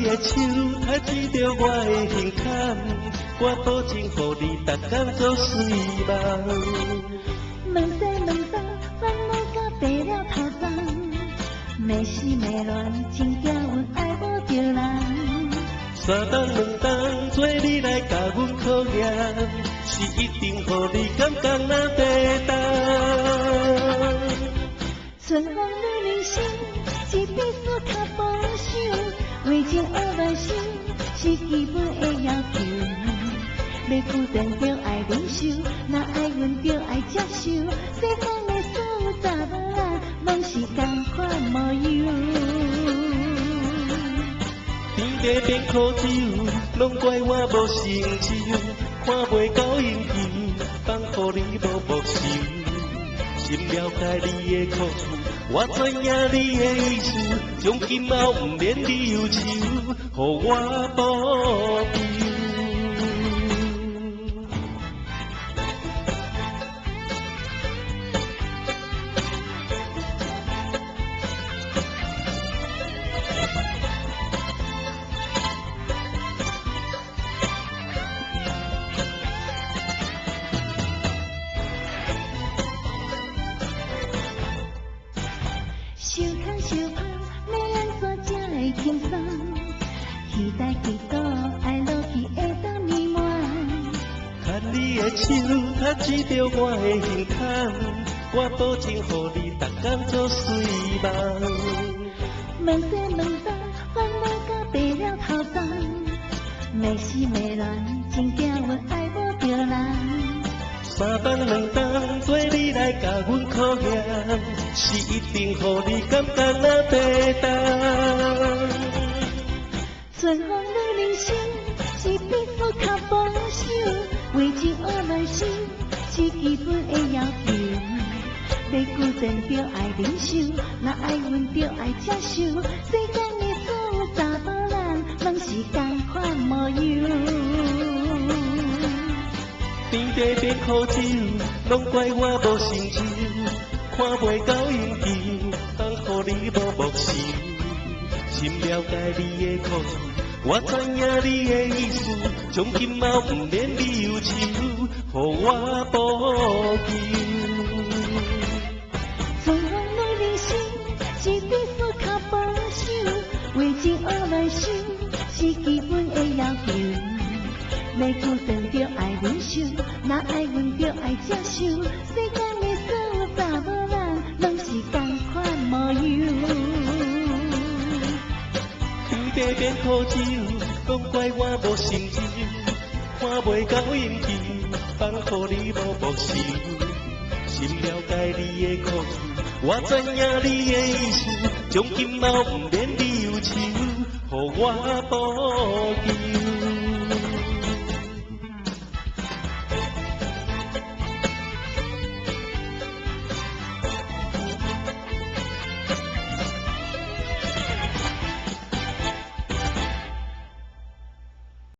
你的手，抬起着我的胸坎，我保证，予你逐天做水梦。问西问东，烦恼甲白了头鬃，迷思迷乱，真惊阮爱无着人。三冬两冬，做你来甲阮考验，是一定予你感觉那地当。春风女人心，是必须较保守，为情学来想，是基本的要求。要决定着爱忍受，若爱阮着爱接受。世间的所有查某人，拢是同款模样。天地变苦酒，拢怪我无成就，看袂到应期，放予你无目睭。心了解你的苦楚，我知影你的意思，从今后不免你忧愁，予我保庇。小康小康，要安怎才会轻松？期待祈祷，爱落去会当圆满。牵你的手，抬起着我的胸坎，我保证，予你逐天做水梦。问西问东，烦恼甲白了头鬃，迷思迷乱，真惊阮爱无着人。三冬两冬，做你来甲阮考验，是一定予你感觉那地当。春风女人心，是必须较保守，为情学来想，是基本的要求。要决定着爱忍受，若爱阮着爱接受。世间的所有查甫人，拢是同款模样。天地变苦酒，拢怪我无成就，看袂到应期，放予你无目睭。心了解你的苦楚，我知影你的意思，从今后不免你忧愁，予我保佑。春风女人心，是必须较保守，为情学来想，是基本的要求。要决定着爱忍受，若爱阮着爱接受。世间的所有查某人，拢是同款模样。天地变苦酒，拢怪我无成就，看袂到应期，放予你无目睭。心了解你的苦楚，我知影你的意思，从今后不免你忧愁，予我保佑。